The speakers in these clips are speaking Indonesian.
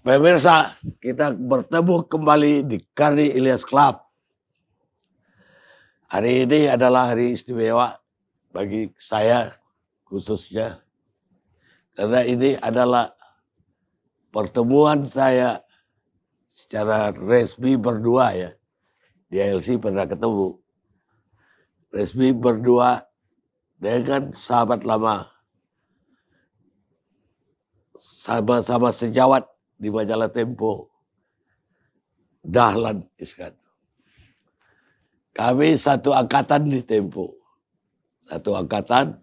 Pemirsa, kita bertemu kembali di Karni Ilyas Club. Hari ini adalah hari istimewa bagi saya khususnya. Karena ini adalah pertemuan saya secara resmi berdua ya. Di LC pernah ketemu. Resmi berdua dengan sahabat lama. Sama-sama sejawat di majalah Tempo, Dahlan Iskan. Kami satu angkatan di Tempo, satu angkatan,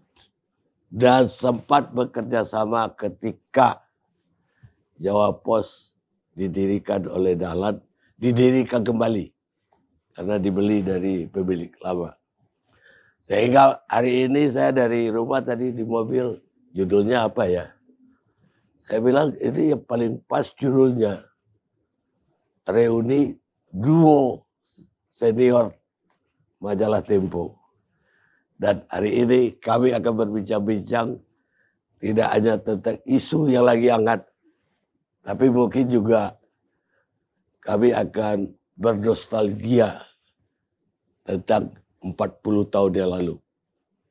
dan sempat bekerja sama ketika Jawa Pos didirikan oleh Dahlan, didirikan kembali karena dibeli dari pemilik lama. Sehingga hari ini saya dari rumah tadi di mobil, judulnya apa ya? Saya bilang ini yang paling pas judulnya. Reuni duo senior majalah Tempo. Dan hari ini kami akan berbincang-bincang tidak hanya tentang isu yang lagi hangat, tapi mungkin juga kami akan bernostalgia tentang 40 tahun yang lalu.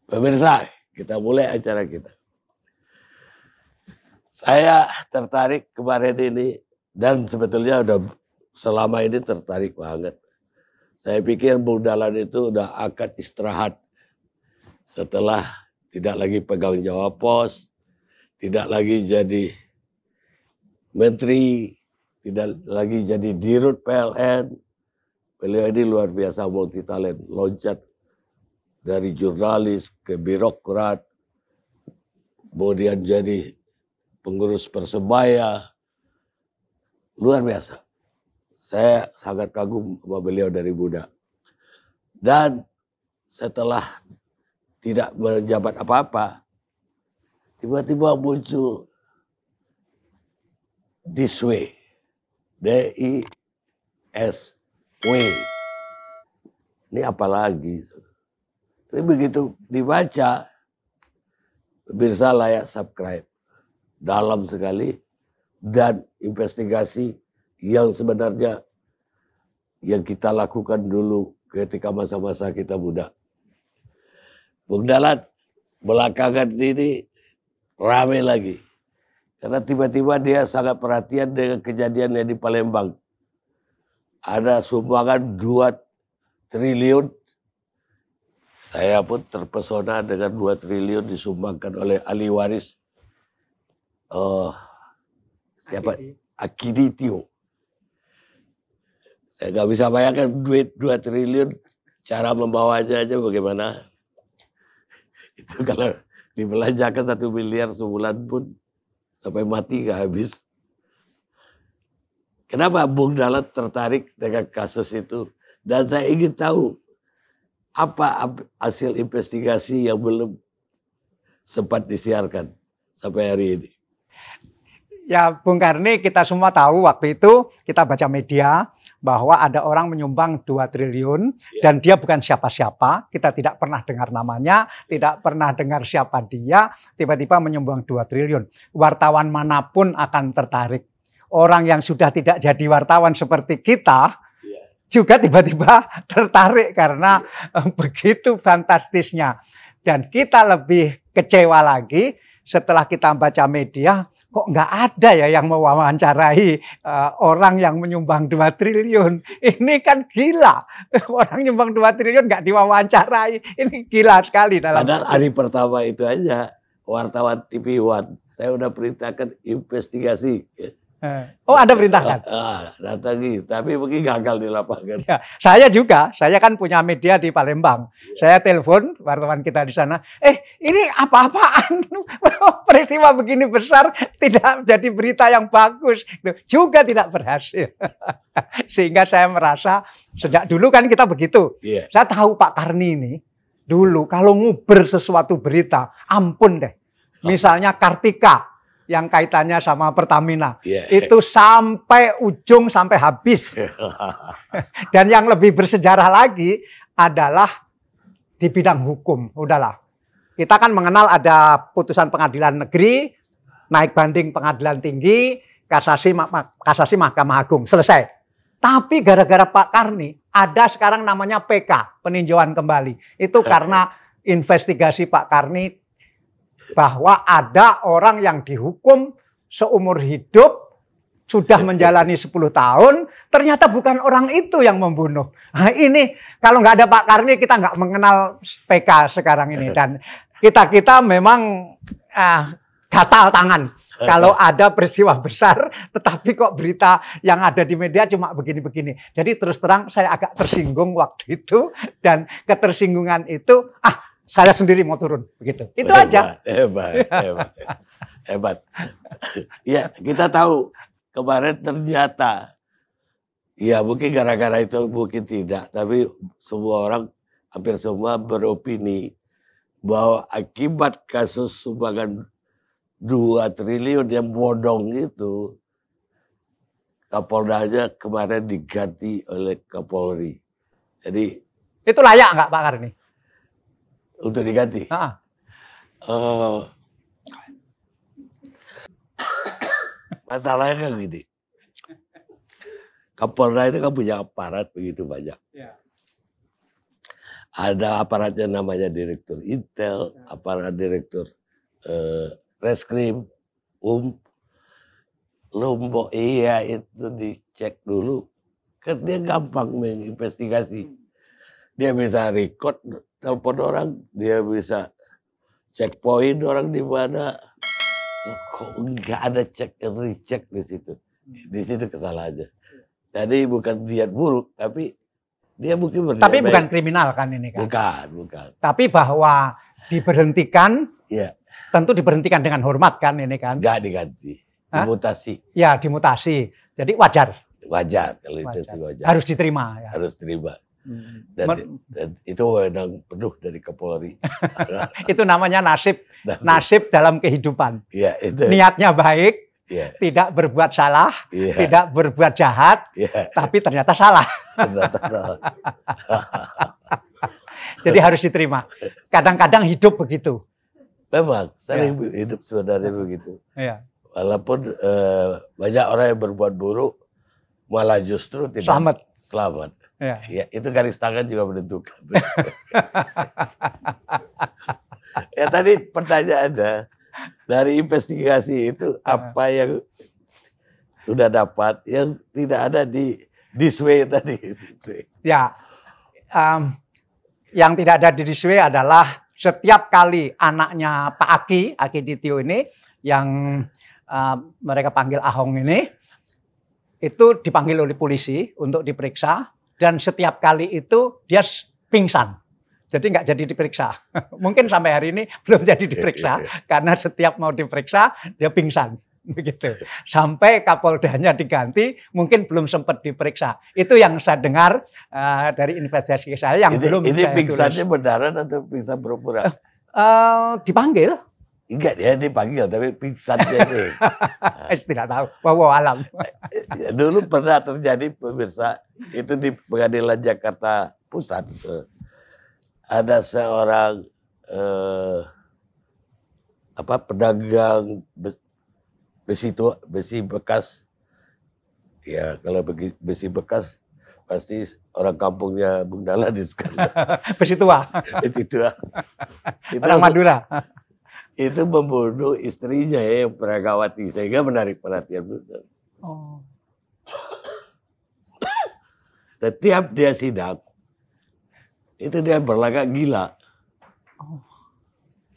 Pemirsa, kita mulai acara kita. Saya tertarik kemarin ini, dan sebetulnya udah selama ini tertarik banget. Saya pikir Bung Dahlan itu udah akan istirahat setelah tidak lagi pegang Jawa Pos, tidak lagi jadi menteri, tidak lagi jadi dirut PLN. Beliau ini luar biasa multitalent, loncat dari jurnalis ke birokrat, kemudian jadi pengurus Persebaya, luar biasa. Saya sangat kagum sama beliau dari muda. Dan setelah tidak menjabat apa-apa, tiba-tiba muncul this way, DISW. Ini apa lagi? Tapi begitu dibaca, pemirsa layak subscribe. Dalam sekali dan investigasi yang sebenarnya yang kita lakukan dulu ketika masa-masa kita muda. Bung Dahlan belakangan ini ramai lagi karena tiba-tiba dia sangat perhatian dengan kejadian yang di Palembang. Ada sumbangan 2 triliun. Saya pun terpesona dengan 2 triliun disumbangkan oleh ahli waris siapa? Akiditio. Saya nggak bisa bayangkan duit 2 triliun, cara membawanya aja bagaimana. Itu kalau dibelanjakan 1 miliar sebulan pun sampai mati nggak habis. Kenapa Bung Dahlan tertarik dengan kasus itu? Dan saya ingin tahu apa hasil investigasi yang belum sempat disiarkan sampai hari ini. Ya Bung Karni, kita semua tahu waktu itu kita baca media bahwa ada orang menyumbang 2 triliun dan dia bukan siapa-siapa. Kita tidak pernah dengar namanya, tidak pernah dengar siapa dia, tiba-tiba menyumbang 2 triliun. Wartawan manapun akan tertarik. Orang yang sudah tidak jadi wartawan seperti kita juga tiba-tiba tertarik karena begitu fantastisnya. Dan kita lebih kecewa lagi setelah kita baca media, kok nggak ada ya yang mewawancarai orang yang menyumbang 2 triliun. Ini kan gila. Orang nyumbang 2 triliun nggak diwawancarai. Ini gila sekali. Padahal hari pertama itu aja, wartawan TV One, saya udah perintahkan investigasi. Oh, ada perintahkan? Datangi, tapi mungkin gagal di lapangan. Ya, saya juga, saya kan punya media di Palembang. Saya telepon wartawan kita di sana. Ini apa-apaan? Peristiwa begini besar tidak jadi berita yang bagus. Juga tidak berhasil. Sehingga saya merasa, sejak dulu kan kita begitu. Saya tahu Pak Karni ini, dulu kalau nguber sesuatu berita, ampun deh. Misalnya Kartika, yang kaitannya sama Pertamina, itu sampai ujung, sampai habis. Dan yang lebih bersejarah lagi adalah di bidang hukum. Udahlah, kita kan mengenal ada putusan pengadilan negeri, naik banding pengadilan tinggi, kasasi Mahkamah Agung, selesai. Tapi gara-gara Pak Karni, ada sekarang namanya PK, peninjauan kembali. Itu karena investigasi Pak Karni bahwa ada orang yang dihukum seumur hidup, sudah menjalani 10 tahun, ternyata bukan orang itu yang membunuh. Nah, ini kalau nggak ada Pak Karni, kita nggak mengenal PK sekarang ini. Dan kita memang gatal tangan kalau ada peristiwa besar, tetapi kok berita yang ada di media cuma begini-begini. Jadi terus terang saya agak tersinggung waktu itu, dan ketersinggungan itu, saya sendiri mau turun, begitu. Itu aja. Hebat. Ya, kita tahu kemarin ternyata, ya mungkin gara-gara itu mungkin tidak, tapi semua orang, hampir semua beropini bahwa akibat kasus sumbangan 2 triliun yang bodong itu, Kapoldanya kemarin diganti oleh Kapolri. Jadi itu layak nggak Pak Karni? Untuk diganti? Masalahnya kan gini, Kapolda itu kan punya aparat begitu banyak. Ya. Ada aparatnya namanya Direktur Intel, aparat Direktur Reskrim, Lombok, iya itu dicek dulu. Kan dia gampang menginvestigasi. Dia bisa record, telepon orang, dia bisa checkpoint orang di mana. Kok nggak ada cek and recheck di situ. Di situ kesalahannya. Jadi bukan niat buruk, tapi dia mungkin berniat Tapi bukan baik. Kriminal kan ini kan? Bukan. Tapi bahwa diberhentikan, ya. Tentu diberhentikan dengan hormat kan ini kan? Nggak diganti, dimutasi. Ya, dimutasi. Jadi wajar. Wajar, kalau itu sih wajar. Harus diterima. Ya. Harus terima. Dan itu wewenang penuh dari Kapolri. Itu namanya nasib dalam kehidupan. Ya, itu. Niatnya baik, tidak berbuat salah, ya. tidak berbuat jahat, ya. Tapi ternyata salah. Jadi harus diterima. Kadang-kadang hidup begitu. Memang, sering hidup sebenarnya begitu. Ya. Walaupun banyak orang yang berbuat buruk, malah justru tidak selamat. Ya, itu garis tangan juga menentukan. Ya tadi pertanyaannya, dari investigasi itu apa yang sudah dapat yang tidak ada di this way tadi? Ya, yang tidak ada di this way adalah setiap kali anaknya Pak Aki Ditio ini, yang mereka panggil Ahong ini, itu dipanggil oleh polisi untuk diperiksa, dan setiap kali itu dia pingsan. Jadi nggak jadi diperiksa. Mungkin sampai hari ini belum jadi diperiksa, karena setiap mau diperiksa, dia pingsan. Begitu. Sampai Kapoldanya diganti, mungkin belum sempat diperiksa. Itu yang saya dengar dari investigasi saya yang belum ini saya pingsannya beneran atau pingsan pura-pura? Dipanggil. Enggak, dia dipanggil, tapi pingsannya ini. Tidak tahu. Wow, alam. Ya, dulu pernah terjadi, pemirsa, itu di Pengadilan Jakarta Pusat. Ada seorang pedagang besi bekas. Ya, kalau besi bekas pasti orang kampungnya Bung Dahlan di sekolah. Besi tua. Besi tua. Orang Madura. Itu membunuh istrinya yang Pragawati, sehingga menarik perhatian. Oh. Setiap dia sidang, itu dia berlagak gila. Oh.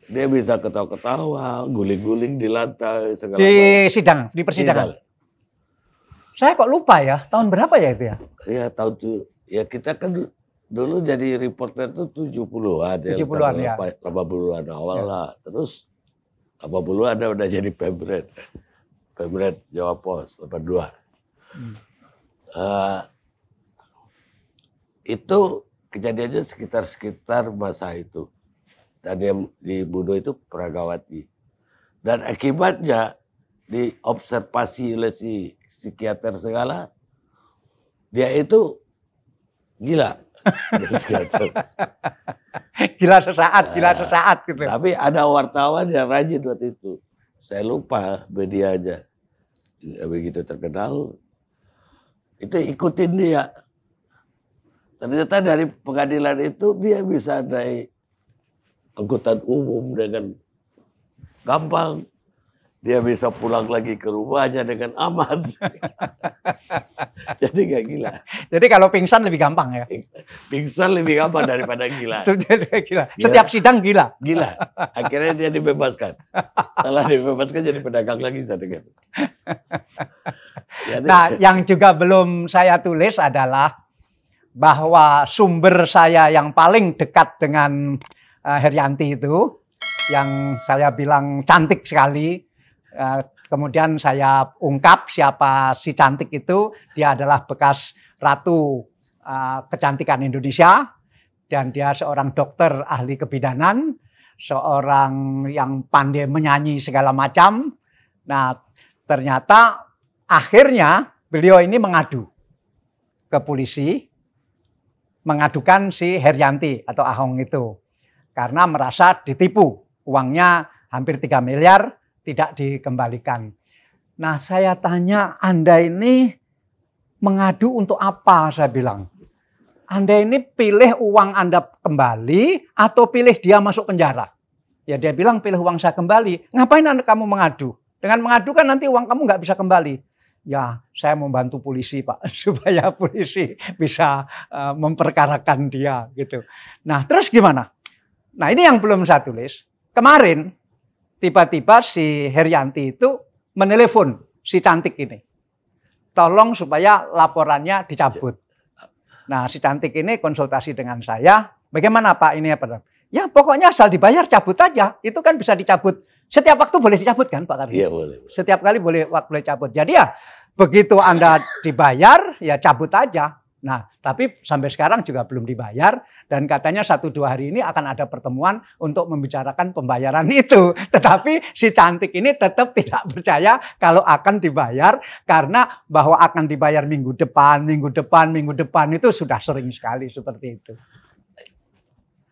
Dia bisa ketawa-ketawa, guling-guling di lantai, segala di sidang, di persidangan. Saya kok lupa ya, tahun berapa ya itu ya? Ya tahun itu, ya kita kan dulu jadi reporter tuh 70-an. 70-an ya. 80-an awal lah. Terus 80-an udah jadi Pemret. Pemret Jawa Pos, 82. Itu kejadiannya sekitar masa itu. Dan yang dibunuh itu Pragawati. Dan akibatnya diobservasi oleh si psikiater segala, dia itu gila. Gila sesaat gitu. Tapi ada wartawan yang rajin waktu itu. Saya lupa medianya. begitu terkenal, itu ikutin dia. Ternyata dari pengadilan itu dia bisa naik angkutan umum dengan gampang. Dia bisa pulang lagi ke rumahnya dengan aman. Jadi nggak gila. Jadi kalau pingsan lebih gampang ya? Pingsan lebih gampang daripada gila. Gila. Setiap sidang gila. Gila. Akhirnya dia dibebaskan. Setelah dibebaskan jadi pedagang lagi. Jadi, nah, yang juga belum saya tulis adalah bahwa sumber saya yang paling dekat dengan Herianti itu, yang saya bilang cantik sekali, kemudian saya ungkap siapa si cantik itu. Dia adalah bekas ratu kecantikan Indonesia, dan dia seorang dokter ahli kebidanan, seorang yang pandai menyanyi segala macam. Nah, ternyata akhirnya beliau ini mengadu ke polisi, mengadukan si Herianti atau Ahong itu, karena merasa ditipu, uangnya hampir 3 miliar tidak dikembalikan. Nah, saya tanya, Anda ini mengadu untuk apa? Saya bilang, Anda ini pilih uang Anda kembali atau pilih dia masuk penjara? Ya, dia bilang pilih uang saya kembali. Ngapain kamu mengadu? Dengan mengadu kan nanti uang kamu nggak bisa kembali. Ya, saya membantu polisi, Pak, supaya polisi bisa memperkarakan dia gitu. Nah, terus gimana? Nah, ini yang belum saya tulis. Kemarin tiba-tiba si Herianti itu menelepon si cantik ini. Tolong supaya laporannya dicabut. Nah, si cantik ini konsultasi dengan saya. Bagaimana Pak ini apa? Ya, pokoknya asal dibayar cabut aja. Itu kan bisa dicabut. Setiap waktu boleh dicabut kan Pak Karni? Iya, boleh. Setiap kali boleh cabut. Jadi ya begitu Anda dibayar ya cabut aja. Nah, tapi sampai sekarang juga belum dibayar, dan katanya 1-2 hari ini akan ada pertemuan untuk membicarakan pembayaran itu. Tetapi si cantik ini tetap tidak percaya kalau akan dibayar, karena bahwa akan dibayar minggu depan itu sudah sering sekali seperti itu.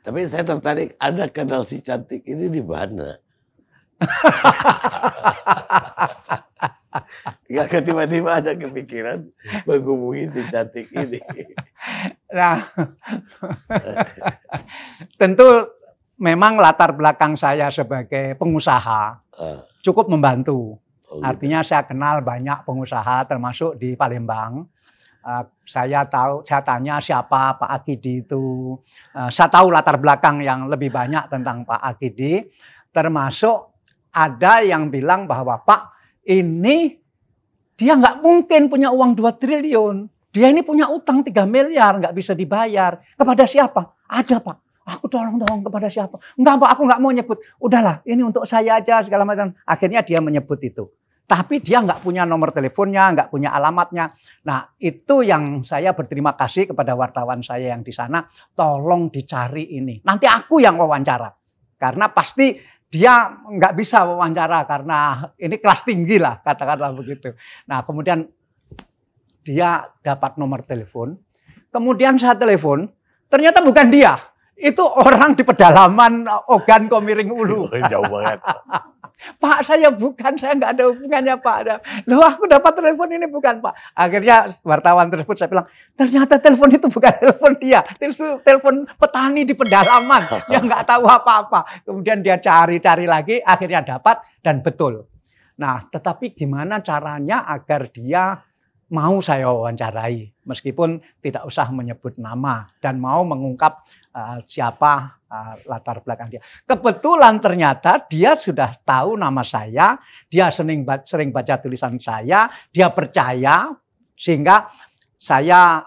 Tapi saya tertarik, Anda kenal si cantik ini di mana? Nggak tiba-tiba ada kepikiran menghubungi si cantik ini. Nah, tentu memang latar belakang saya sebagai pengusaha cukup membantu. Artinya saya kenal banyak pengusaha termasuk di Palembang. Saya tanya siapa Pak Akidi itu. Saya tahu latar belakang yang lebih banyak tentang Pak Akidi. Termasuk ada yang bilang bahwa Pak ini dia nggak mungkin punya uang 2 triliun. Dia ini punya utang 3 miliar, nggak bisa dibayar. Kepada siapa? Ada Pak. Aku tolong kepada siapa? Enggak Pak, aku nggak mau nyebut. Udahlah, ini untuk saya aja segala macam. Akhirnya dia menyebut itu. Tapi dia nggak punya nomor teleponnya, nggak punya alamatnya. Nah, itu yang saya berterima kasih kepada wartawan saya yang di sana. Tolong dicari ini. Nanti aku yang wawancara. Karena pasti dia nggak bisa wawancara karena ini kelas tinggi lah, katakanlah begitu. Nah, kemudian dia dapat nomor telepon. Kemudian saya telepon, ternyata bukan dia. Itu orang di pedalaman Ogan Komiring Ulu. Jauh banget. Pak, saya bukan, saya nggak ada hubungannya Pak. Loh, aku dapat telepon ini bukan Pak. Akhirnya wartawan tersebut saya bilang, ternyata telepon itu bukan telepon dia, telepon petani di pedalaman yang nggak tahu apa-apa. Kemudian dia cari-cari lagi, akhirnya dapat dan betul. Nah, tetapi gimana caranya agar dia mau saya wawancarai, meskipun tidak usah menyebut nama dan mau mengungkap siapa latar belakang dia. Kebetulan ternyata dia sudah tahu nama saya, dia sering baca tulisan saya, dia percaya, sehingga saya,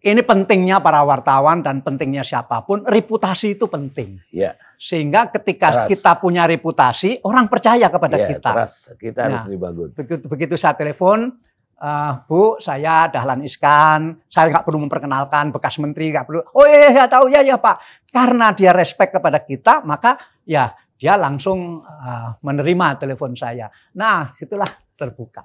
ini pentingnya para wartawan dan pentingnya siapapun, reputasi itu penting. Ya. Sehingga ketika kita punya reputasi, orang percaya kepada kita. Kita harus dibangun. Begitu saya telepon, Bu, saya Dahlan Iskan, saya nggak perlu memperkenalkan, bekas menteri nggak perlu. Oh iya, tahu ya Pak. Karena dia respect kepada kita, maka ya dia langsung menerima telepon saya. Nah, situlah terbuka.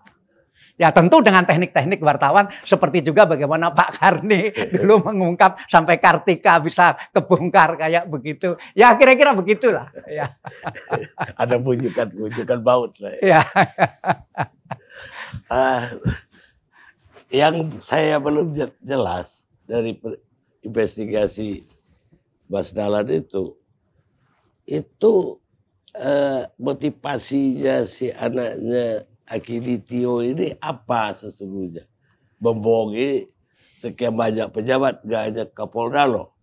Ya tentu dengan teknik-teknik wartawan, seperti juga bagaimana Pak Karni dulu mengungkap sampai Kartika bisa kebongkar kayak begitu. Ya kira-kira begitulah. Ya. Ada bujukan baut. Ya. Ah, yang saya belum jelas dari investigasi Mas Dahlan itu motivasinya si anaknya Akiditio ini apa sesungguhnya? Membohongi sekian banyak pejabat, gak hanya Kapolda loh.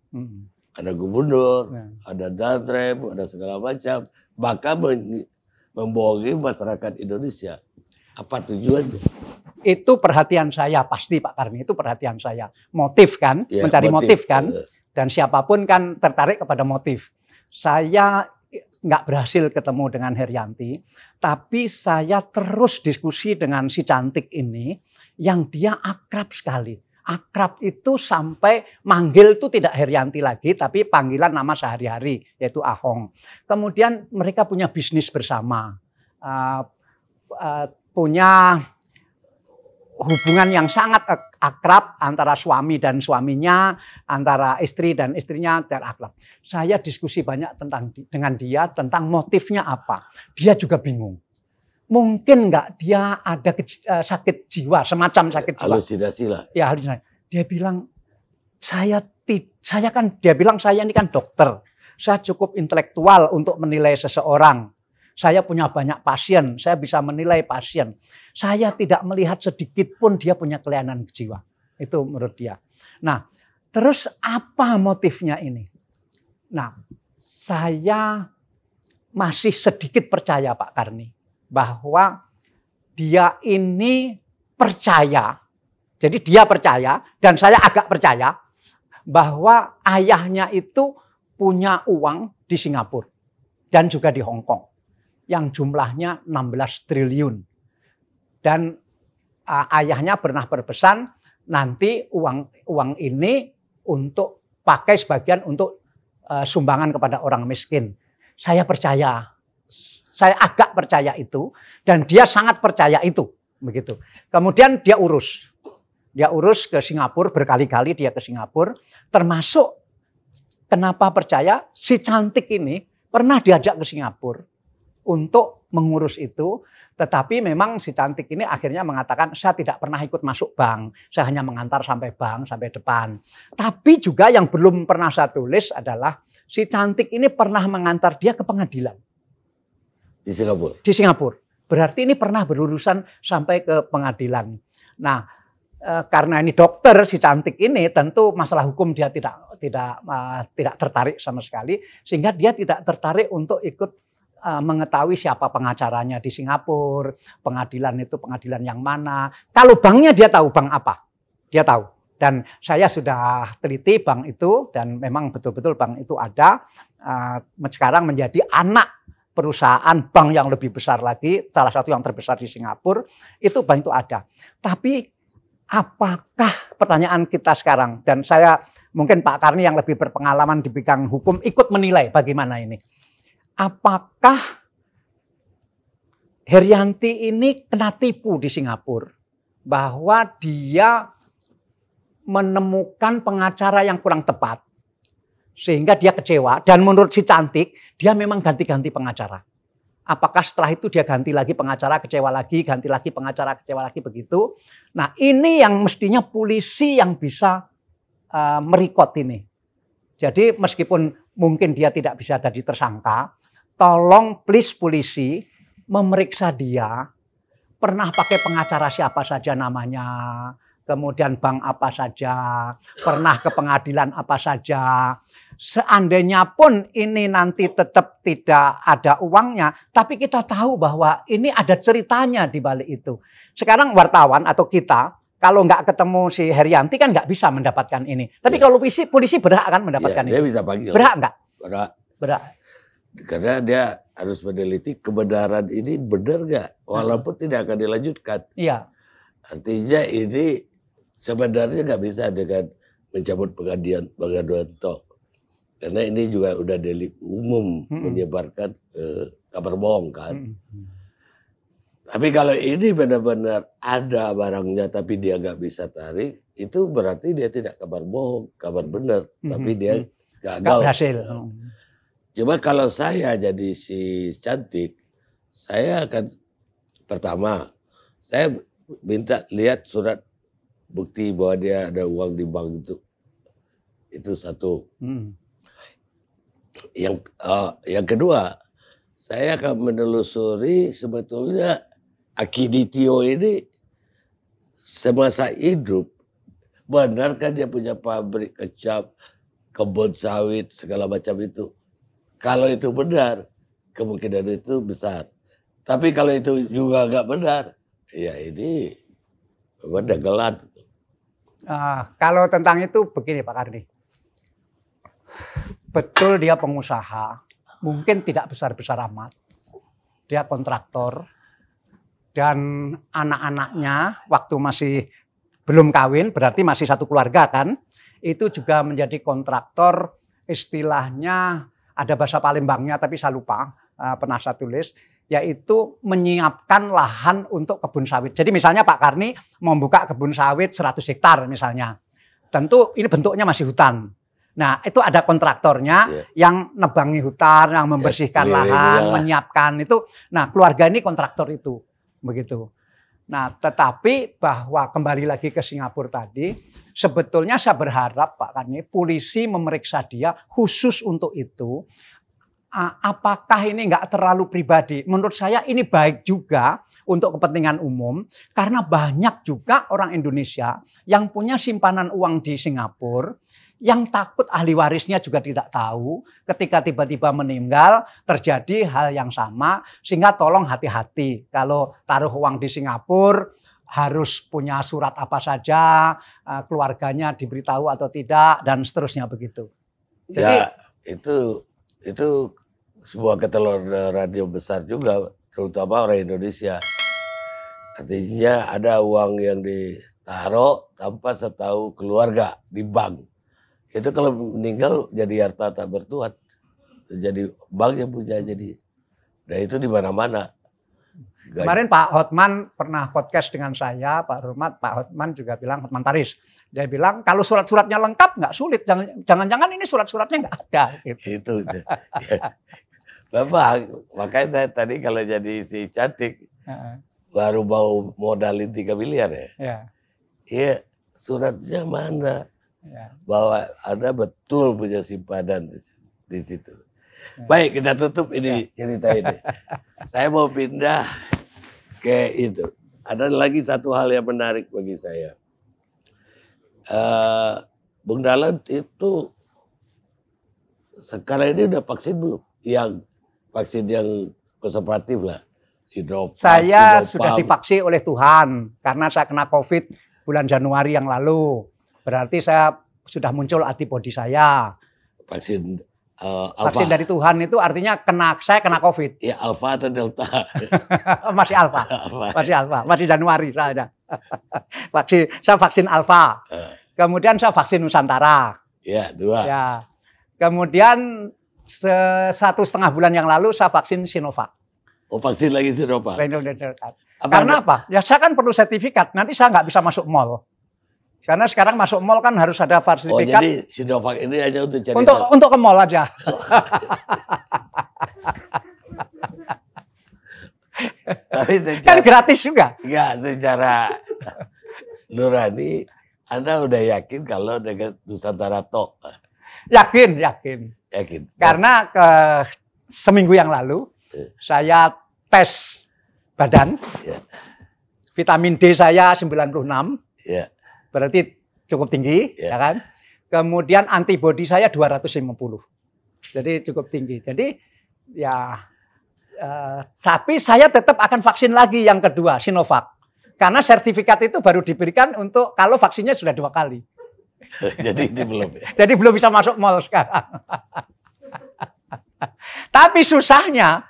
Ada gubernur, ada danrem, ada segala macam. Bahkan membohongi masyarakat Indonesia. Apa tujuannya? Itu perhatian saya, pasti Pak Karni, itu perhatian saya. Motif kan, ya, mencari motif kan. Dan siapapun kan tertarik kepada motif. Saya nggak berhasil ketemu dengan Herianti, tapi saya terus diskusi dengan si cantik ini, yang dia akrab sekali. Akrab itu sampai manggil itu tidak Herianti lagi, tapi panggilan nama sehari-hari, yaitu Ahong. Kemudian mereka punya bisnis bersama, punya hubungan yang sangat akrab antara suami dan suaminya, antara istri dan istrinya akrab. Saya diskusi banyak dengan dia tentang motifnya apa. Dia juga bingung. Mungkin nggak dia ada sakit jiwa, semacam sakit jiwa. Halusinasi lah. Ya, halusinasi. Dia bilang, dia bilang saya ini kan dokter. Saya cukup intelektual untuk menilai seseorang. Saya punya banyak pasien, saya bisa menilai pasien. Saya tidak melihat sedikit pun dia punya kelainan jiwa. Itu menurut dia. Nah, terus apa motifnya ini? Nah, saya masih sedikit percaya Pak Karni bahwa dia ini percaya. Jadi dia percaya dan saya agak percaya bahwa ayahnya itu punya uang di Singapura dan juga di Hong Kong yang jumlahnya 16 triliun. Dan ayahnya pernah berpesan nanti uang ini untuk pakai sebagian untuk sumbangan kepada orang miskin. Saya percaya, saya agak percaya itu, dan dia sangat percaya itu, begitu. Kemudian dia urus ke Singapura, berkali-kali dia ke Singapura, termasuk kenapa percaya, si cantik ini pernah diajak ke Singapura untuk mengurus itu, tetapi memang si cantik ini akhirnya mengatakan, saya tidak pernah ikut masuk bank, saya hanya mengantar sampai bank, sampai depan. Tapi juga yang belum pernah saya tulis adalah, si cantik ini pernah mengantar dia ke pengadilan. Di Singapura? Di Singapura. Berarti ini pernah berurusan sampai ke pengadilan. Nah, karena ini dokter, si cantik ini tentu masalah hukum dia tidak tertarik sama sekali, sehingga dia tidak tertarik untuk ikut mengetahui siapa pengacaranya di Singapura, pengadilan itu pengadilan yang mana. Kalau banknya dia tahu bank apa, dia tahu. Dan saya sudah teliti bank itu, dan memang betul-betul bank itu ada. Sekarang menjadi anak perusahaan bank yang lebih besar lagi, salah satu yang terbesar di Singapura, itu bank itu ada. Tapi apakah, pertanyaan kita sekarang, dan saya mungkin Pak Karni yang lebih berpengalaman di bidang hukum ikut menilai bagaimana ini. Apakah Herianti ini kena tipu di Singapura, bahwa dia menemukan pengacara yang kurang tepat, sehingga dia kecewa, dan menurut si cantik, dia memang ganti-ganti pengacara. Apakah setelah itu dia ganti lagi pengacara, kecewa lagi, ganti lagi pengacara, kecewa lagi, begitu. Nah, ini yang mestinya polisi yang bisa merekod ini. Jadi meskipun mungkin dia tidak bisa jadi tersangka, tolong please polisi memeriksa dia, pernah pakai pengacara siapa saja namanya, kemudian bank apa saja, pernah ke pengadilan apa saja. Seandainya pun ini nanti tetap tidak ada uangnya, tapi kita tahu bahwa ini ada ceritanya di balik itu. Sekarang wartawan atau kita, kalau nggak ketemu si Herianti kan nggak bisa mendapatkan ini. Tapi kalau polisi berhak kan mendapatkan ini. Dia bisa panggil. Berhak nggak? Berhak. Karena dia harus meneliti kebenaran ini benar nggak, walaupun tidak akan dilanjutkan. Iya. Artinya ini sebenarnya nggak bisa dengan mencabut pengaduan toh. Karena ini juga udah delik umum menyebarkan kabar bohong kan. Tapi kalau ini benar-benar ada barangnya tapi dia nggak bisa tarik, itu berarti dia tidak kabar bohong, kabar benar. Tapi dia gagal. Nggak berhasil. Cuma kalau saya jadi si cantik, saya akan pertama, saya minta lihat surat bukti bahwa dia ada uang di bank itu. Itu satu. Yang kedua, saya akan menelusuri sebetulnya Akiditio ini semasa hidup, benarkah dia punya pabrik kecap, kebun sawit, segala macam itu. Kalau itu benar, kemungkinan itu besar. Tapi kalau itu juga nggak benar, ya ini dagelan. Kalau tentang itu begini Pak Karni. Betul dia pengusaha, mungkin tidak besar-besar amat. Dia kontraktor, dan anak-anaknya waktu masih belum kawin, berarti masih satu keluarga kan, itu juga menjadi kontraktor, istilahnya ada bahasa Palembangnya tapi saya lupa, pernah saya tulis, yaitu menyiapkan lahan untuk kebun sawit. Jadi misalnya Pak Karni membuka kebun sawit 100 hektar misalnya, tentu ini bentuknya masih hutan. Nah, itu ada kontraktornya yang nebangi hutan, yang membersihkan lahan, menyiapkan itu. Nah, keluarga ini kontraktor itu, begitu. Nah, tetapi bahwa kembali lagi ke Singapura tadi, sebetulnya saya berharap Pak Karni, polisi memeriksa dia khusus untuk itu. Apakah ini nggak terlalu pribadi? Menurut saya ini baik juga untuk kepentingan umum, karena banyak juga orang Indonesia yang punya simpanan uang di Singapura, yang takut ahli warisnya juga tidak tahu ketika tiba-tiba meninggal terjadi hal yang sama, sehingga tolong hati-hati kalau taruh uang di Singapura harus punya surat apa saja, keluarganya diberitahu atau tidak, dan seterusnya begitu. Jadi, ya itu sebuah keteloran yang besar juga, terutama orang Indonesia. Artinya ada uang yang ditaruh tanpa setahu keluarga di bank. Itu kalau meninggal jadi harta tak bertuan, jadi bank yang punya jadi. Dan itu di mana-mana. Kemarin Pak Hotman pernah podcast dengan saya, Pak Hormat, Pak Hotman juga bilang, Hotman Paris, dia bilang kalau surat-suratnya lengkap nggak sulit, jangan-jangan ini surat-suratnya nggak ada. Gitu. Itu. Bapak, makanya saya tadi kalau jadi si cantik, baru mau modalin 3 miliar ya. Iya, suratnya mana? Bahwa Anda betul punya simpanan di situ. Baik, kita tutup ini cerita ini. Saya mau pindah ke itu. Ada lagi satu hal yang menarik bagi saya. Bung Dahlan itu sekarang ini udah vaksin belum? Yang vaksin yang konservatif lah. Sinovac, saya sudah divaksin oleh Tuhan karena saya kena COVID bulan Januari yang lalu. Berarti saya sudah muncul antibodi saya. Vaksin vaksin dari Tuhan itu artinya saya kena COVID. Ya, alfa atau delta? Masih alfa. Masih alfa. Masih Januari saya. Saya vaksin alfa. Kemudian saya vaksin Nusantara. Ya, 2. Ya. Kemudian 1,5 bulan yang lalu saya vaksin Sinovac. Oh, vaksin lagi Sinovac. Karena apa? Ya saya kan perlu sertifikat. Nanti saya nggak bisa masuk mall. Karena sekarang masuk mall kan harus ada sertifikat. Oh, jadi Sinovac ini hanya untuk cari untuk ke mall aja. Tapi kan gratis juga. Enggak, secara nurani Anda udah yakin kalau dengan Nusantara tok? Yakin. Karena seminggu yang lalu saya tes badan. Vitamin D saya 96. Berarti cukup tinggi, ya kan? Kemudian antibodi saya 250. Jadi cukup tinggi. Jadi ya tapi saya tetap akan vaksin lagi yang kedua, Sinovac. Karena sertifikat itu baru diberikan untuk kalau vaksinnya sudah 2 kali. Jadi ini belum ya? Jadi belum bisa masuk mall sekarang. Tapi susahnya,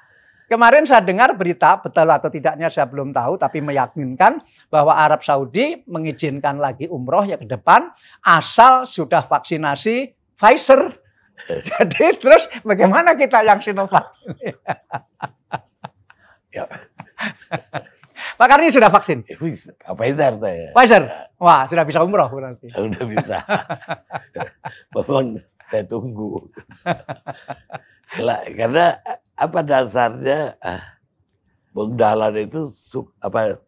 kemarin saya dengar berita, betul atau tidaknya saya belum tahu, tapi meyakinkan bahwa Arab Saudi mengizinkan lagi umroh ya ke depan, asal sudah vaksinasi Pfizer. Jadi terus bagaimana kita yang Sinovac? Pak Karni sudah vaksin? Pfizer saya. Pfizer? Wah, sudah bisa umroh berarti. Sudah bisa. Mohon saya tunggu. Karena apa dasarnya Bung Dahlan itu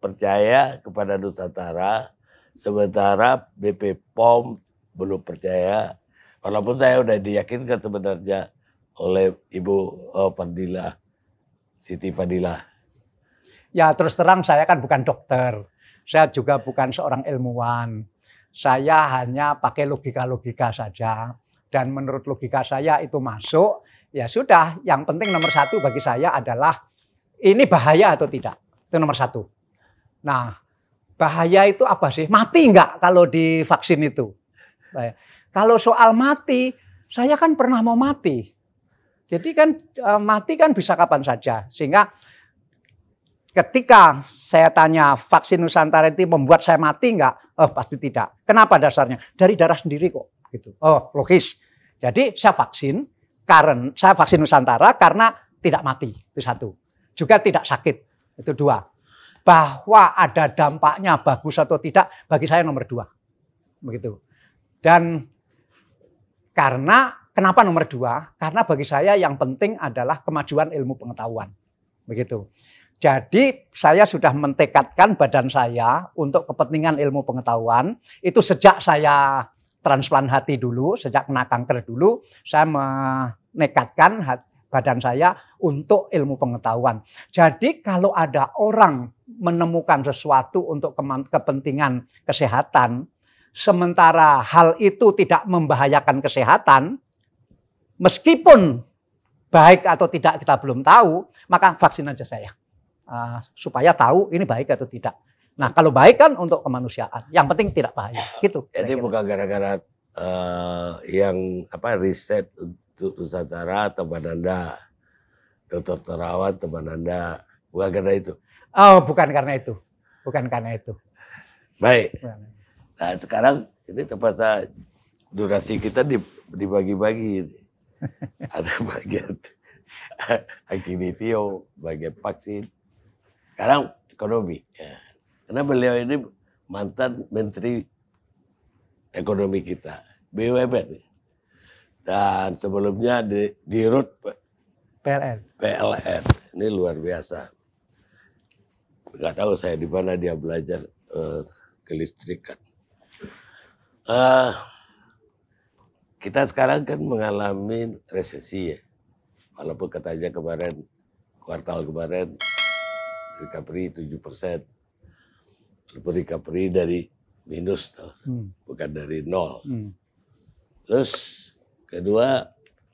percaya kepada Nusantara, sementara BP POM belum percaya. Walaupun saya udah diyakinkan sebenarnya oleh Ibu Fadilah, Siti Fadilah. Ya terus terang saya kan bukan dokter, saya juga bukan seorang ilmuwan. Saya hanya pakai logika-logika saja. Dan menurut logika saya itu masuk, ya sudah. Yang penting nomor satu bagi saya adalah ini bahaya atau tidak. Itu nomor satu. Nah, bahaya itu apa sih? Mati enggak kalau divaksin itu? Kalau soal mati, saya kan pernah mau mati. Jadi kan mati kan bisa kapan saja. Sehingga ketika saya tanya vaksin Nusantara itu membuat saya mati enggak? Oh, pasti tidak. Kenapa dasarnya? Dari darah sendiri kok. Gitu. Oh, logis. Jadi saya vaksin Nusantara karena tidak mati. Itu satu. Juga tidak sakit. Itu dua. Bahwa ada dampaknya bagus atau tidak, bagi saya nomor dua. Begitu. Dan kenapa nomor dua? Karena bagi saya yang penting adalah kemajuan ilmu pengetahuan. Begitu. Jadi saya sudah mentekadkan badan saya untuk kepentingan ilmu pengetahuan. Itu sejak saya transplant hati dulu, sejak kena kanker dulu, saya menekadkan badan saya untuk ilmu pengetahuan. Jadi kalau ada orang menemukan sesuatu untuk kepentingan kesehatan, sementara hal itu tidak membahayakan kesehatan, meskipun baik atau tidak kita belum tahu, maka vaksin aja saya. Supaya tahu ini baik atau tidak. Nah, kalau baik kan untuk kemanusiaan, yang penting tidak bahaya. Gitu. Jadi bukan gara-gara yang riset untuk Nusantara teman Anda, Dr. Terawan teman Anda, bukan karena itu. Oh, bukan karena itu, bukan karena itu. Baik. Nah, sekarang ini terpaksa durasi kita dibagi-bagi. Ada bagian aktivitio, bagian vaksin. Sekarang ekonomi. Ya. Karena beliau ini mantan Menteri Ekonomi kita, BUMN. Dan sebelumnya di RUT PLN. Ini luar biasa. Nggak tahu saya di mana dia belajar kelistrikan. Kita sekarang kan mengalami resesi ya. Walaupun katanya kuartal kemarin recovery 7%. Walaupun recovery dari minus, bukan dari nol. Terus kedua,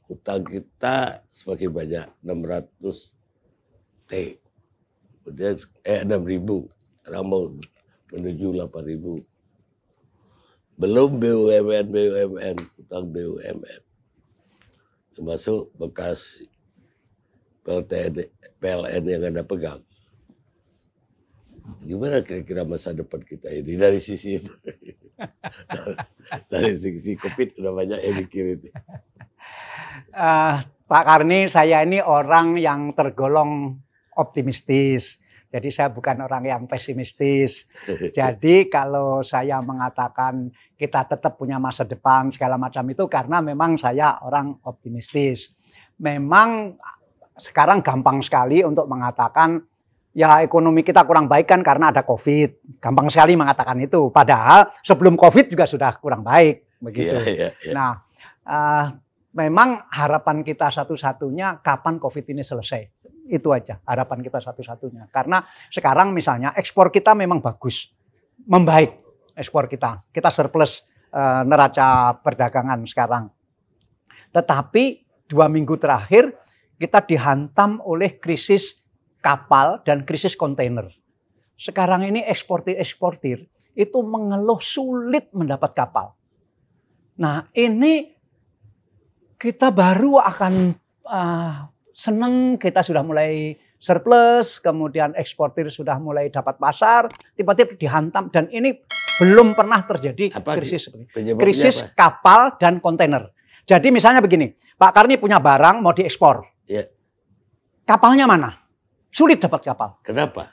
utang kita semakin banyak, 600 T. Kemudian 6.000, sekarang mau menuju 8.000. Belum BUMN, utang BUMN. Termasuk bekas PLN yang Anda pegang. Gimana kira-kira masa depan kita ini dari sisi itu? Dari sisi COVID udah banyak yang mikir itu. Pak Karni, saya ini orang yang tergolong optimistis. Jadi saya bukan orang yang pesimistis. Jadi kalau saya mengatakan kita tetap punya masa depan segala macam itu karena memang saya orang optimistis. Memang sekarang gampang sekali untuk mengatakan ya ekonomi kita kurang baik kan karena ada COVID. Gampang sekali mengatakan itu. Padahal sebelum COVID juga sudah kurang baik. Begitu. Yeah. Nah, memang harapan kita satu-satunya kapan COVID ini selesai. Itu aja harapan kita satu-satunya. Karena sekarang misalnya ekspor kita memang bagus. Membaik ekspor kita. Kita surplus neraca perdagangan sekarang. Tetapi 2 minggu terakhir kita dihantam oleh krisis kapal dan krisis kontainer. Sekarang ini eksportir itu mengeluh sulit mendapat kapal. Nah ini kita baru akan senang kita sudah mulai surplus, kemudian eksportir sudah mulai dapat pasar, tiba-tiba dihantam dan ini belum pernah terjadi krisis seperti ini. Krisis kapal dan kontainer. Jadi misalnya begini, Pak Karni punya barang mau diekspor. Yeah. Kapalnya mana? Sulit dapat kapal. Kenapa?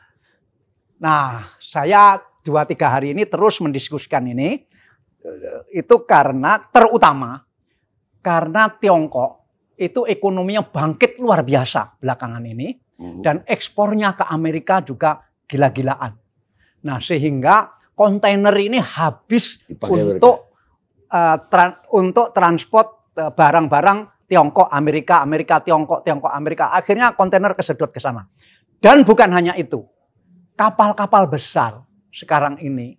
Nah, saya 2-3 hari ini terus mendiskusikan ini. Itu terutama karena Tiongkok itu ekonominya bangkit luar biasa belakangan ini. Dan ekspornya ke Amerika juga gila-gilaan. Nah, sehingga kontainer ini habis untuk transport barang-barang Tiongkok, Amerika, Tiongkok, Amerika. Akhirnya kontainer kesedot ke sana. Dan bukan hanya itu. Kapal-kapal besar sekarang ini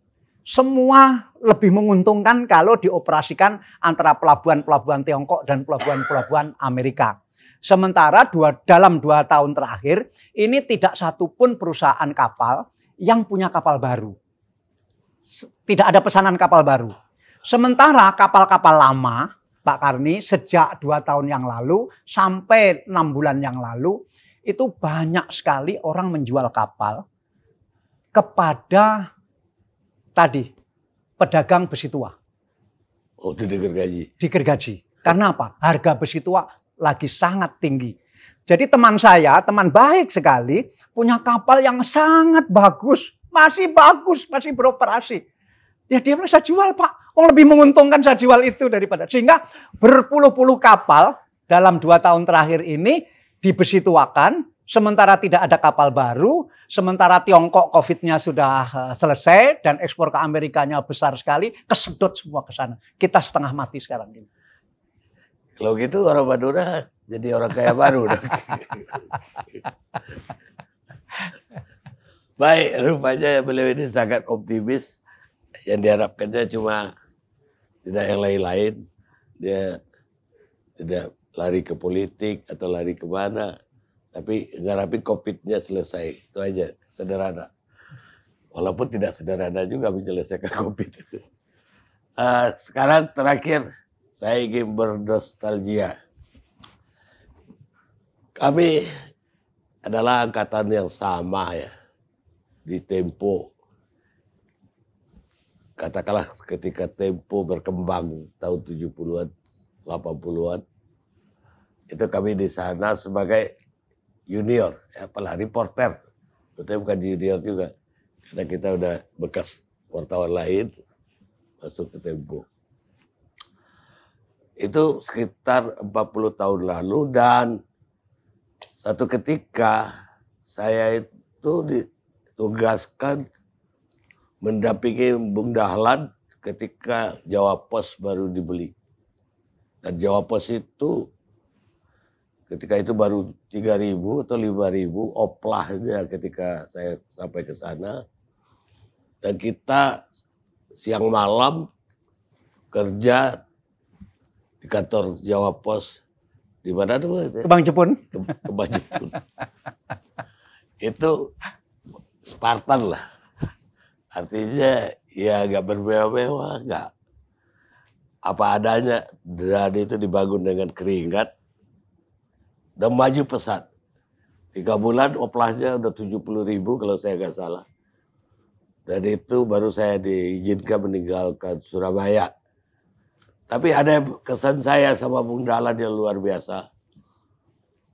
semua lebih menguntungkan kalau dioperasikan antara pelabuhan-pelabuhan Tiongkok dan pelabuhan-pelabuhan Amerika. Sementara dalam 2 tahun terakhir, ini tidak satupun perusahaan kapal yang punya kapal baru. Tidak ada pesanan kapal baru. Sementara kapal-kapal lama, Pak Karni, sejak 2 tahun yang lalu sampai 6 bulan yang lalu, itu banyak sekali orang menjual kapal kepada tadi pedagang besi tua. Oh, itu digergaji. Digergaji. Karena apa? Harga besi tua lagi sangat tinggi. Jadi teman saya, teman baik sekali, punya kapal yang sangat bagus, masih beroperasi. Ya dia bisa jual, Pak. Oh, lebih menguntungkan saya jual itu daripada. Sehingga berpuluh-puluh kapal dalam 2 tahun terakhir ini dibesi tuakan. Sementara tidak ada kapal baru, sementara Tiongkok COVID-nya sudah selesai dan ekspor ke Amerikanya besar sekali, kesedot semua ke sana. Kita setengah mati sekarang ini. Kalau gitu orang Madura jadi orang kaya baru. Baik, rupanya beliau ini sangat optimis. Yang diharapkannya cuma tidak yang lain-lain. Dia tidak lari ke politik atau lari kemana. Tapi ngarapin COVID-nya selesai. Itu aja, sederhana. Walaupun tidak sederhana juga menyelesaikan COVID itu. Sekarang terakhir, saya ingin bernostalgia. Kami adalah angkatan yang sama ya. Di Tempo. Katakanlah ketika Tempo berkembang tahun 70-an, 80-an. Itu kami di sana sebagai junior, ya, apalah reporter, tapi bukan junior juga, karena kita udah bekas wartawan lain masuk ke Tempo. Itu sekitar 40 tahun lalu dan satu ketika saya itu ditugaskan mendampingi Bung Dahlan ketika Jawa Pos baru dibeli. Dan Jawa Pos itu ketika itu baru 3.000 atau 5.000 oplahnya ketika saya sampai ke sana. Dan kita siang malam kerja di kantor Jawa Pos. Di mana tuh? Kebang Jepun. Kebang Jepun. Itu Spartan lah. Artinya ya nggak bermewah-mewah, nggak apa adanya. Dan itu dibangun dengan keringat. Dan maju pesat. 3 bulan oplahnya udah 70.000 kalau saya nggak salah. Dan itu baru saya diizinkan meninggalkan Surabaya. Tapi ada kesan saya sama Bung Dahlan yang luar biasa.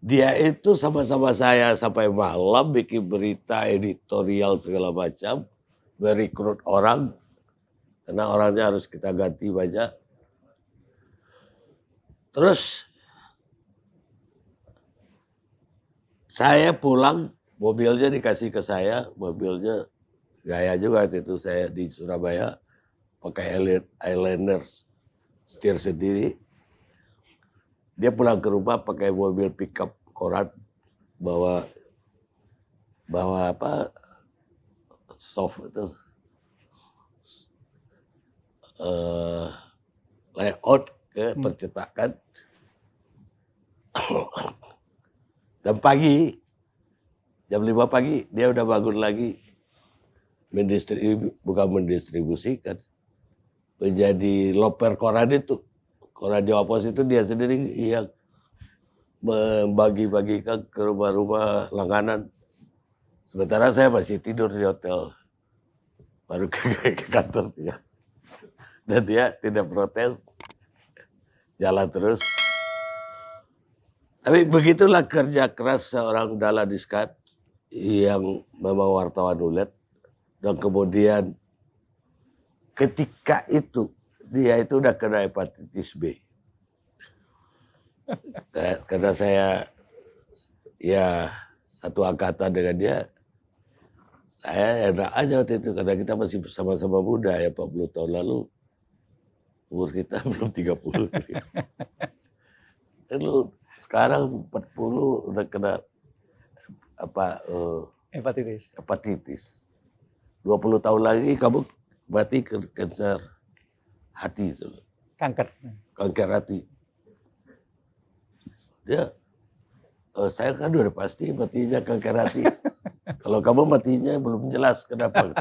Dia itu sama-sama saya sampai malam bikin berita, editorial segala macam. Merekrut orang. Karena orangnya harus kita ganti banyak. Terus saya pulang, mobilnya dikasih ke saya, mobilnya gaya juga itu saya di Surabaya, pakai Highlander, setir sendiri. Dia pulang ke rumah pakai mobil pickup koran, bawa apa, soft itu, layout ke percetakan. Dan pagi, jam 5 pagi, dia udah bangun lagi. Bukan mendistribusikan. Menjadi loper koran itu. Koran Jawa Pos itu dia sendiri yang membagi-bagikan ke rumah-rumah langganan. Sementara saya masih tidur di hotel. Baru ke kantor dia. Dan dia tidak protes. Jalan terus. Tapi begitulah kerja keras seorang Dahlan Iskan yang memang wartawan ulet. Dan kemudian ketika itu dia itu udah kena hepatitis B. Karena saya satu angkatan dengan dia, saya enak aja waktu itu karena kita masih sama-sama muda ya, 40 tahun lalu umur kita belum 30. Lalu sekarang 40 udah kena hepatitis. 20 tahun lagi kamu mati kanker hati. Kanker hati. Dia, saya kan udah pasti matinya kanker hati. Kalau kamu matinya belum jelas kenapa.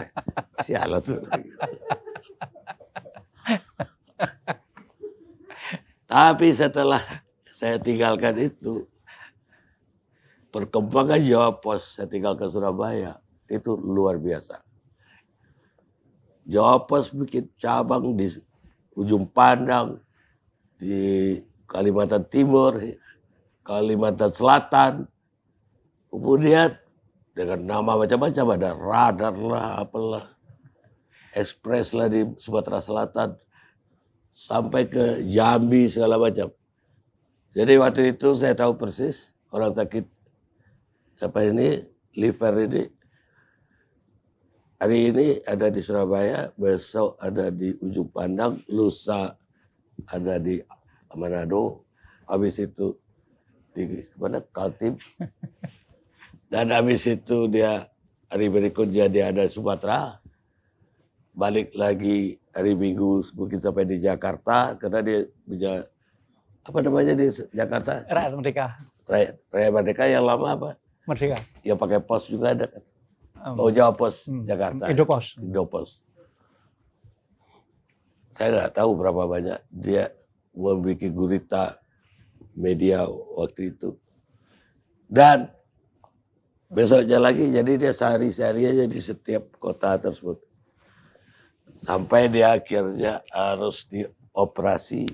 Sialan tuh. Tapi setelah saya tinggalkan itu, perkembangan Jawa Pos saya tinggalkan Surabaya itu luar biasa. Jawa Pos bikin cabang di ujung Pandang, di Kalimantan Timur, Kalimantan Selatan, kemudian dengan nama macam-macam, ada radar lah, apalah, ekspres lah di Sumatera Selatan, sampai ke Jambi segala macam. Jadi waktu itu saya tahu persis orang sakit liver ini, hari ini ada di Surabaya, besok ada di ujung Pandang, lusa ada di Manado, habis itu di Kaltim, dan habis itu dia hari berikutnya dia ada Sumatera, balik lagi hari Minggu mungkin sampai di Jakarta karena dia punya di Jakarta? Rakyat Merdeka. Rakyat Merdeka yang lama apa? Merdeka. Yang pakai pos juga ada kan? Jawa Pos Jakarta. Indopos. Saya nggak tahu berapa banyak dia membuat gurita media waktu itu. Dan besoknya lagi, jadi dia sehari-hari aja di setiap kota tersebut. Sampai dia akhirnya harus dioperasi,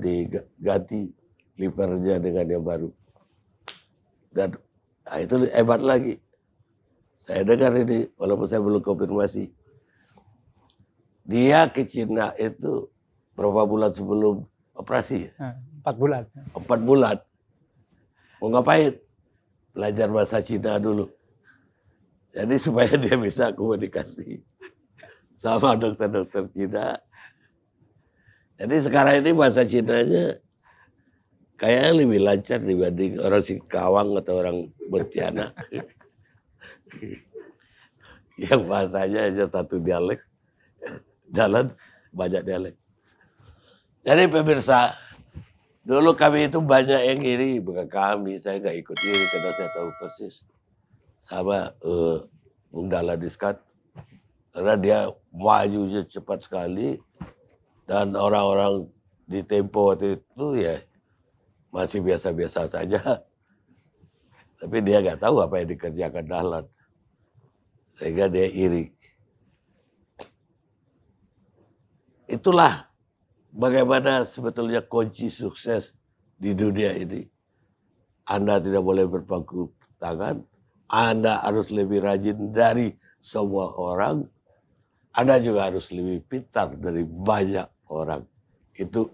diganti livernya dengan yang baru. Dan itu hebat lagi. Saya dengar ini, walaupun saya belum konfirmasi. Dia ke Cina itu berapa bulan sebelum operasi? 4 bulan. 4 bulan. Mau ngapain? Belajar bahasa Cina dulu. Jadi supaya dia bisa komunikasi sama dokter-dokter Cina. Jadi sekarang ini bahasa Cinanya kayaknya lebih lancar dibanding orang Singkawang atau orang Pontianak. Yang bahasanya aja satu dialek, jalan banyak dialek. Jadi pemirsa, dulu kami itu banyak yang iri, bukan kami, saya nggak ikut iri karena saya tahu persis sama Bung Dahlan Iskan, karena dia majunya cepat sekali dan orang-orang di Tempo waktu itu ya masih biasa-biasa saja. Tapi dia nggak tahu apa yang dikerjakan Dahlan. Sehingga dia iri. Itulah bagaimana sebetulnya kunci sukses di dunia ini. Anda tidak boleh berpangku tangan. Anda harus lebih rajin dari semua orang. Anda juga harus lebih pintar dari banyak orang. Itu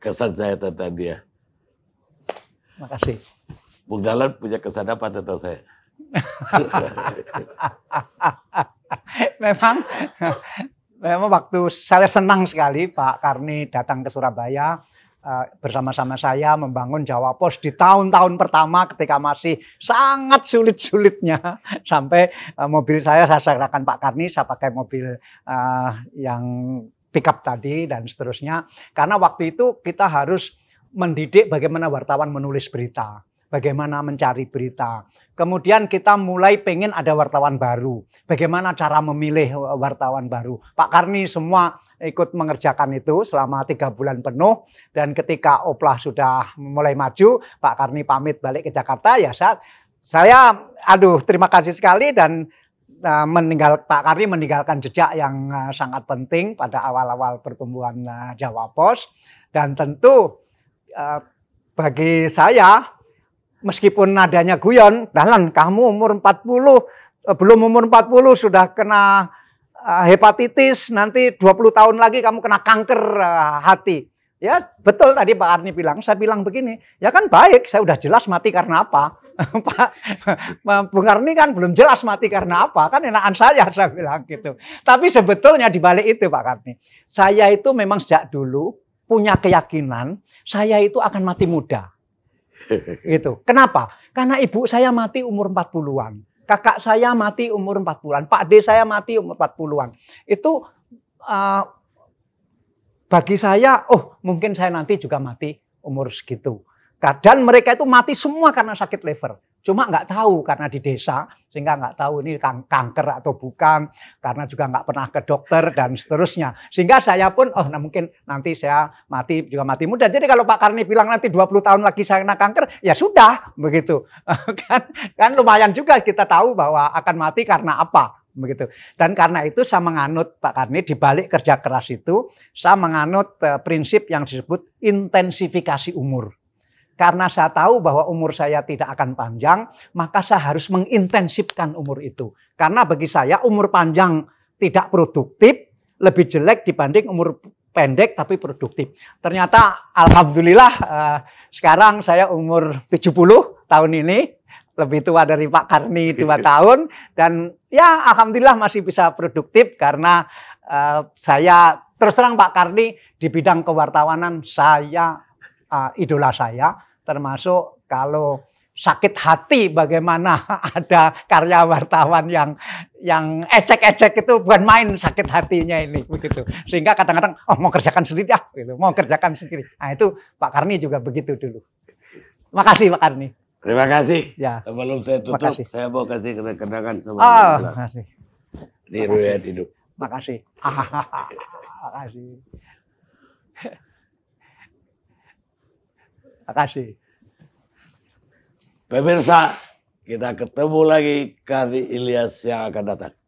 kesan saya tentang dia. Terima kasih. Bung Dahlan punya kesan apa tentang saya? memang waktu saya senang sekali Pak Karni datang ke Surabaya bersama-sama saya membangun Jawa Pos di tahun-tahun pertama ketika masih sangat sulit-sulitnya sampai mobil saya serahkan Pak Karni, saya pakai mobil yang pickup tadi dan seterusnya, karena waktu itu kita harus mendidik bagaimana wartawan menulis berita, bagaimana mencari berita. Kemudian kita mulai pengen ada wartawan baru. Bagaimana cara memilih wartawan baru. Pak Karni semua ikut mengerjakan itu selama 3 bulan penuh. Dan ketika Oplah sudah mulai maju, Pak Karni pamit balik ke Jakarta. Ya saya terima kasih sekali dan Pak Karni meninggalkan jejak yang sangat penting pada awal-awal pertumbuhan Jawa Pos. Dan tentu bagi saya, meskipun nadanya guyon, Dahlan kamu umur 40, belum umur 40 sudah kena hepatitis, nanti 20 tahun lagi kamu kena kanker hati. Ya betul tadi Pak Karni bilang, saya bilang begini, ya kan baik, saya udah jelas mati karena apa. Pak Bung Karni kan belum jelas mati karena apa, kan enakan saya bilang gitu. Tapi sebetulnya di balik itu Pak Karni, saya itu memang sejak dulu punya keyakinan saya itu akan mati muda. Gitu. Kenapa? Karena ibu saya mati umur 40-an. Kakak saya mati umur 40-an. Pak D saya mati umur 40-an. Itu bagi saya, oh mungkin saya nanti juga mati umur segitu. Dan mereka itu mati semua karena sakit liver. Cuma nggak tahu karena di desa, sehingga nggak tahu ini kanker atau bukan, karena juga nggak pernah ke dokter dan seterusnya. Sehingga saya pun, oh nah mungkin nanti saya mati juga mati muda. Jadi kalau Pak Karni bilang nanti 20 tahun lagi saya kena kanker, ya sudah begitu. kan lumayan juga kita tahu bahwa akan mati karena apa. Begitu. Dan karena itu saya menganut Pak Karni di balik kerja keras itu, saya menganut prinsip yang disebut intensifikasi umur. Karena saya tahu bahwa umur saya tidak akan panjang, maka saya harus mengintensifkan umur itu. Karena bagi saya umur panjang tidak produktif, lebih jelek dibanding umur pendek tapi produktif. Ternyata alhamdulillah sekarang saya umur 70 tahun ini, lebih tua dari Pak Karni 2 tahun. Dan ya alhamdulillah masih bisa produktif karena saya terus terang Pak Karni di bidang kewartawanan saya idola saya, termasuk kalau sakit hati bagaimana ada karya wartawan yang ecek-ecek itu bukan main sakit hatinya ini begitu. Sehingga kadang-kadang oh mau kerjakan sendiri ya, gitu. Mau kerjakan sendiri. Nah itu Pak Karni juga begitu dulu. Makasih Pak Karni. Terima kasih. Ya. Sebelum saya tutup, saya mau kasih kenang-kenangan sama makasih. Di riwayat hidup. Makasih. Makasih. Makasih. Pemirsa, kita ketemu lagi Karni Ilyas yang akan datang.